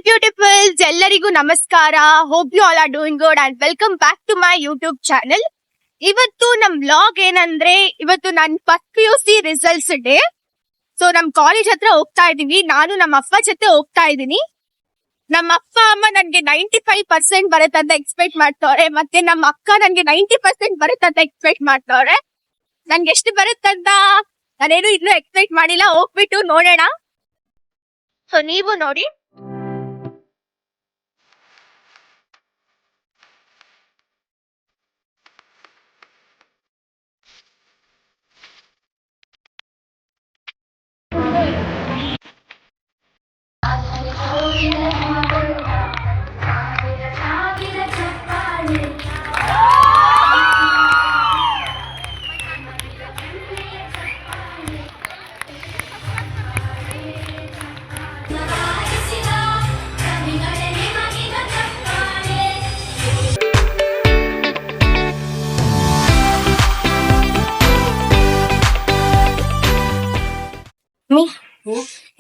ಬ್ಯೂಟಿಫುಲ್ಸ್, ಎಲ್ಲರಿಗೂ ನಮಸ್ಕಾರ. Hope you all are doing good and welcome back to my YouTube channel. ಇವತ್ತು ನಮ್ vlog ಏನಂದ್ರೆ, ಇವತ್ತು ನನ್ first PUC results day. So ನಮ್ ಕಾಲೇಜ್ ಹತ್ರ ಹೋಗ್ತಾ ಇದೀವಿ. ನಾನು ನಮ್ಮ ಅಪ್ಪ ಜೊತೆ ಹೋಗ್ತಾ ಇದೀನಿ. ನಮ್ಮ ಅಪ್ಪ ಅಮ್ಮ ನನ್ಗೆ 95% ಬರುತ್ತಂತ ಎಕ್ಸ್ಪೆಕ್ಟ್ ಮಾಡ್ತವ್ರೆ, ಮತ್ತೆ ನಮ್ಮ ಅಕ್ಕ ನನ್ಗೆ 90% ಬರುತ್ತಂತ ಎಕ್ಸ್ಪೆಕ್ಟ್ ಮಾಡ್ತವ್ರೆ. ನನ್ಗೆ ಎಷ್ಟು ಬರುತ್ತಂತ ನಾನೇನು ಇನ್ನು ಎಕ್ಸ್ಪೆಕ್ಟ್ ಮಾಡಿಲ್ಲ. ಹೋಗ್ಬಿಟ್ಟು ನೋಡೋಣ. ಸೊ ನೀವು ನೋಡಿ.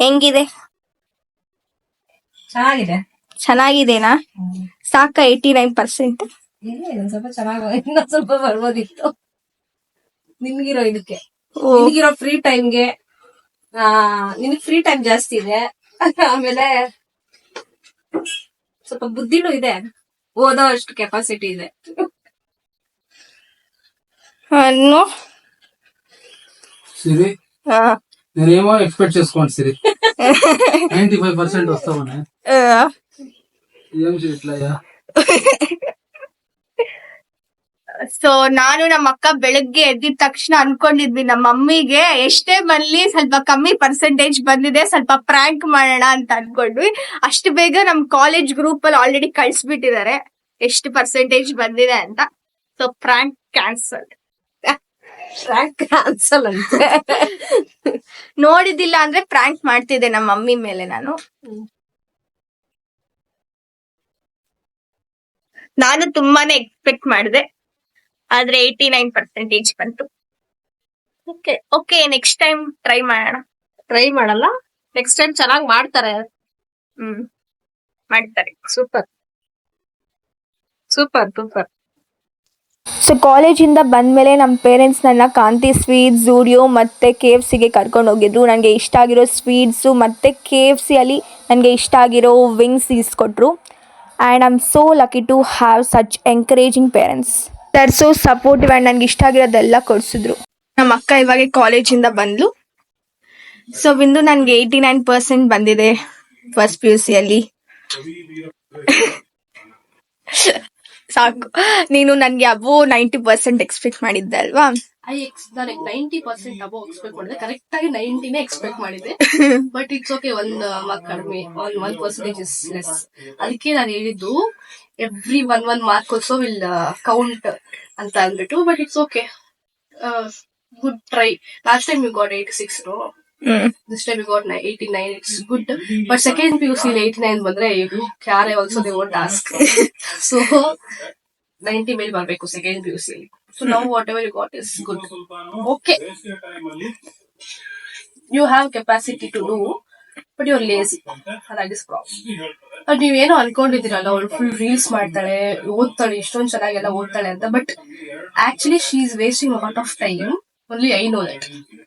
ಹೆಂಗಿದೆ? ಚೆನ್ನಾಗಿದೆನಾ? ಸಾಕ 89%? ಸ್ವಲ್ಪ ಚೆನ್ನಾಗಿ ಇನ್ನೊಂದ್ ಸ್ವಲ್ಪ ಬರ್ಬೋದಿತ್ತು. ನಿಮ್ಗಿರೋ ಇದಕ್ಕೆ ನಿಮ್ಗಿರೋ ಫ್ರೀ ಟೈಮ್ಗೆ ನಿನಗ್ ಫ್ರೀ ಟೈಮ್ ಜಾಸ್ತಿ ಇದೆ. ಆಮೇಲೆ ಸ್ವಲ್ಪ ಬುದ್ಧಿನೂ ಇದೆ, ಓದೋ ಅಷ್ಟು ಕೆಪಾಸಿಟಿ ಇದೆ. సిరి నేనేమో ఎక్స్పెక్ట్ చేసుకోండి సిరి 95% వస్తామని ఏం చేయట్లయ్యా. ಸೊ ನಾನು ನಮ್ಮ ಅಕ್ಕ ಬೆಳಗ್ಗೆ ಎದ್ದಿದ ತಕ್ಷಣ ಅನ್ಕೊಂಡಿದ್ವಿ ನಮ್ಮ ಮಮ್ಮಿಗೆ ಎಷ್ಟೇ ಬರ್ಲಿ ಸ್ವಲ್ಪ ಕಮ್ಮಿ ಪರ್ಸೆಂಟೇಜ್ ಬಂದಿದೆ, ಸ್ವಲ್ಪ ಪ್ರ್ಯಾಂಕ್ ಮಾಡೋಣ ಅಂತ ಅನ್ಕೊಂಡ್ವಿ. ಅಷ್ಟು ಬೇಗ ನಮ್ ಕಾಲೇಜ್ ಗ್ರೂಪ್ ಅಲ್ಲಿ ಆಲ್ರೆಡಿ ಕಳ್ಸಿಬಿಟ್ಟಿದ್ದಾರೆ ಎಷ್ಟು ಪರ್ಸೆಂಟೇಜ್ ಬಂದಿದೆ ಅಂತ. So prank cancel. ಅಂತೆ ನೋಡಿದಿಲ್ಲ ಅಂದ್ರೆ ಪ್ರ್ಯಾಂಕ್ ಮಾಡ್ತಿದ್ದೆ ನಮ್ಮ ಮಮ್ಮಿ ಮೇಲೆ ನಾನು ತುಂಬಾನೇ ಎಕ್ಸ್ಪೆಕ್ಟ್ ಮಾಡಿದೆ, ಆದ್ರೆ 89% ಬಂತು. ಓಕೆ ನೆಕ್ಸ್ಟ್ ಟೈಮ್ ಟ್ರೈ ಮಾಡಲ್ಲ. ನೆಕ್ಸ್ಟ್ ಟೈಮ್ ಚೆನ್ನಾಗಿ ಮಾಡ್ತಾರೆ. ಮಾಡ್ತಾರೆ. Super super super. ಸೊ ಕಾಲೇಜಿಂದ ಬಂದಮೇಲೆ ನಮ್ಮ ಪೇರೆಂಟ್ಸ್ ನನ್ನ ಕಾಂತಿ ಸ್ವೀಟ್ಸ್, ಝೂಡಿಯೋ ಮತ್ತು KFCಗೆ ಕರ್ಕೊಂಡು ಹೋಗಿದ್ರು. ನನಗೆ ಇಷ್ಟ ಆಗಿರೋ ಸ್ವೀಟ್ಸು ಮತ್ತು KFCಯಲ್ಲಿ ನನಗೆ ಇಷ್ಟ ಆಗಿರೋ ವಿಂಗ್ಸ್ ಇಸ್ಕೊಟ್ರು. And I am so lucky to have such encouraging parents. They are so supportive and ನನಗೆ ಇಷ್ಟ ಆಗಿರೋದೆಲ್ಲ ಕೊಡಿಸಿದ್ರು. ನಮ್ಮ ಅಕ್ಕ ಇವಾಗ ಕಾಲೇಜಿಂದ ಬಂದ್ಲು. ಸೊ ಬಿಂದು ನನ್ಗೆ 89% ಬಂದಿದೆ ಫಸ್ಟ್ PUCಯಲ್ಲಿ. ಸಾಕು. ನೀನು ನನ್ಗೆ ಅಬೋ 90% ಎಕ್ಸ್ಪೆಕ್ಟ್ ಮಾಡಿದ್ದೆ ಅಲ್ವಾ? ನನಗೆ 90% ಅಬೋ ಎಕ್ಸ್ಪೆಕ್ಟ್ ಮಾಡಿದೆ. ಕರೆಕ್ಟ್ ಆಗಿ 90ನೇ ಎಕ್ಸ್ಪೆಕ್ಟ್ ಮಾಡಿದೆ. ಬಟ್ ಇಟ್ಸ್ ಓಕೆ, ಒಂದ್ ಮಾರ್ಕ್ ಕಡಿಮೆ, 1% ಇಸ್ ಲೆಸ್. ಅದಕ್ಕೆ ನಾನು ಹೇಳಿದ್ದು every one mark also will count ಅಂತ ಅಂದ್ಬಿಟ್ಟು. But it's okay, good try. Last time you got 86, no? This time you got 89. It's good. But second PUC 89 ಬಂದ್ರೆ ಯಾರೇ also they won't ask. So 90 ಮೇಲೆ ಬರ್ಬೇಕು second PUC. So now whatever you got is good. Okay, you have capacity to do, but you're lazy. That is problem. ನೀವೇನೋ ಅನ್ಕೊಂಡಿದ್ದೀರಲ್ಲ, ಅವಳು full reels ಮಾಡ್ತಾಳೆ, ಓದ್ತಾಳೆ, ಇಷ್ಟೊಂದು ಚೆನ್ನಾಗೆಲ್ಲ ಓದ್ತಾಳೆ ಅಂತ. But actually she is wasting a lot of time. Only I know that.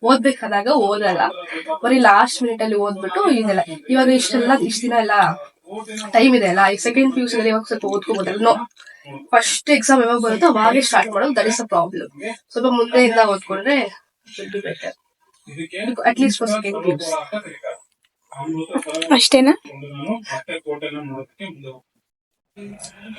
ಓದ್ಬೇಕಾದಾಗ ಓದಲ್ಲ, ಬರೀ ಲಾಸ್ಟ್ ಮಿನಿಟ್ ಅಲ್ಲಿ ಓದ್ಬಿಟ್ಟು ಇದೆಲ್ಲ. ಇವಾಗ ಇಷ್ಟ ದಿನ ಎಲ್ಲ ಟೈಮ್ ಇದೆ ಅಲ್ಲ, ಈ ಸೆಕೆಂಡ್ PUC ಇವಾಗ ಸ್ವಲ್ಪ ಓದ್ಕೋಬೋದಲ್ಲ. ನೋ, ಫಸ್ಟ್ ಎಕ್ಸಾಮ್ ಯಾವಾಗ ಬರುತ್ತೋ ಅವಾಗೇ ಸ್ಟಾರ್ಟ್ ಮಾಡೋದು. That is a problem. ಸ್ವಲ್ಪ ಮುಂದೆಯಿಂದ ಓದ್ಕೊಂಡ್ರೆ better, at least for second PUC. ಅಷ್ಟೇನಾ?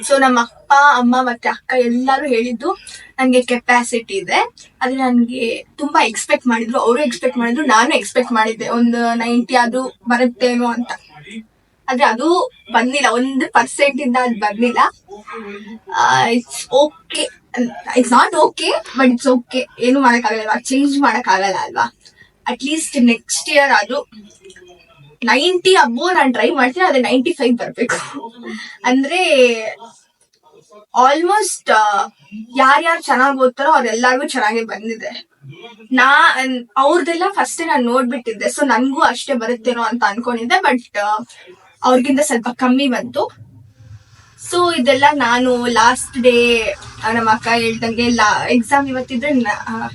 ಸೊ ನಮ್ಮ ಅಪ್ಪ ಅಮ್ಮ ಮತ್ತೆ ಅಕ್ಕ ಎಲ್ಲಾರು ಹೇಳಿದ್ದು ನಂಗೆ ಕೆಪಾಸಿಟಿ ಇದೆ. ಆದ್ರೆ ನನ್ಗೆ ತುಂಬಾ ಎಕ್ಸ್ಪೆಕ್ಟ್ ಮಾಡಿದ್ರು, ಅವರು ಎಕ್ಸ್ಪೆಕ್ಟ್ ಮಾಡಿದ್ರು, ನಾನು ಎಕ್ಸ್ಪೆಕ್ಟ್ ಮಾಡಿದ್ದೆ ಒಂದು 90 ಆದ್ರೂ ಬರುತ್ತೇನೋ ಅಂತ. ಆದ್ರೆ ಅದು ಬಂದಿಲ್ಲ, 1% ಇಂದ ಅದು ಬಂದಿಲ್ಲ. It's okay, it's not okay, but it's okay. ಏನು ಮಾಡಕ್ಕಾಗಲ್ಲ, ಚೇಂಜ್ ಮಾಡಕ್ ಆಗಲ್ಲ ಅಲ್ವಾ? ಅಟ್ ಲೀಸ್ಟ್ ನೆಕ್ಸ್ಟ್ ಇಯರ್ ಆದ್ರೂ 90 ಅಬ್ಬೋ ನಾನು ಟ್ರೈ ಮಾಡ್ತೀನಿ. ಅದೇ 95 ಬರ್ಬೇಕು. ಅಂದ್ರೆ ಆಲ್ಮೋಸ್ಟ್ ಯಾರ್ಯಾರು ಚೆನ್ನಾಗಿ ಓದ್ತಾರೋ ಅವ್ರೆಲ್ಲಾರ್ಗು ಚೆನ್ನಾಗಿ ಬಂದಿದೆ. ಅವ್ರದೆಲ್ಲ ಫಸ್ಟ್ ನಾನು ನೋಡ್ಬಿಟ್ಟಿದ್ದೆ, ಸೊ ನನ್ಗೂ ಅಷ್ಟೇ ಬರುತ್ತೇನೋ ಅಂತ ಅನ್ಕೊಂಡಿದ್ದೆ. ಬಟ್ ಅವ್ರಿಗಿಂತ ಸ್ವಲ್ಪ ಕಮ್ಮಿ ಬಂತು. ಸೊ ಇದೆಲ್ಲ ನಾನು ಲಾಸ್ಟ್ ಡೇ ನಮ್ಮ ಅಕ್ಕ ಹೇಳ್ದಂಗೆ ಎಕ್ಸಾಮ್ ಇವತ್ತಿದ್ರೆ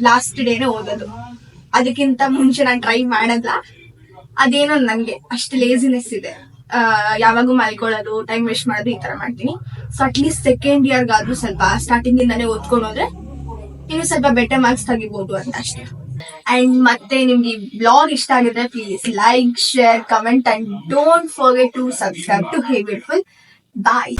ಲಾಸ್ಟ್ ಡೇನೆ ಓದೋದು. ಅದಕ್ಕಿಂತ ಮುಂಚೆ ನಾನು ಟ್ರೈ ಮಾಡಲ್ಲ. ಅದೇನೋ ನನ್ಗೆ ಅಷ್ಟು ಲೇಸಿನೆಸ್ ಇದೆ. ಯಾವಾಗೂ ಮಲ್ಕೊಳ್ಳೋದು, ಟೈಮ್ ವೇಸ್ಟ್ ಮಾಡೋದು ಈ ತರ ಮಾಡ್ತೀನಿ. ಸೊ ಅಟ್ಲೀಸ್ಟ್ ಸೆಕೆಂಡ್ ಇಯರ್ಗಾದ್ರೂ ಸ್ವಲ್ಪ ಸ್ಟಾರ್ಟಿಂಗ್ ಇಂದಾನೆ ಓದ್ಕೊಂಡು ಹೋದ್ರೆ ಇನ್ನು ಸ್ವಲ್ಪ ಬೆಟರ್ ಮಾರ್ಕ್ಸ್ ತೆಗಿಬಹುದು ಅಂತ ಅಷ್ಟೇ. ಅಂಡ್ ಮತ್ತೆ ನಿಮ್ಗೆ ಈ ಬ್ಲಾಗ್ ಇಷ್ಟ ಆಗಿದ್ರೆ please like, share, comment and don't forget to subscribe to hey beautiful. Bye.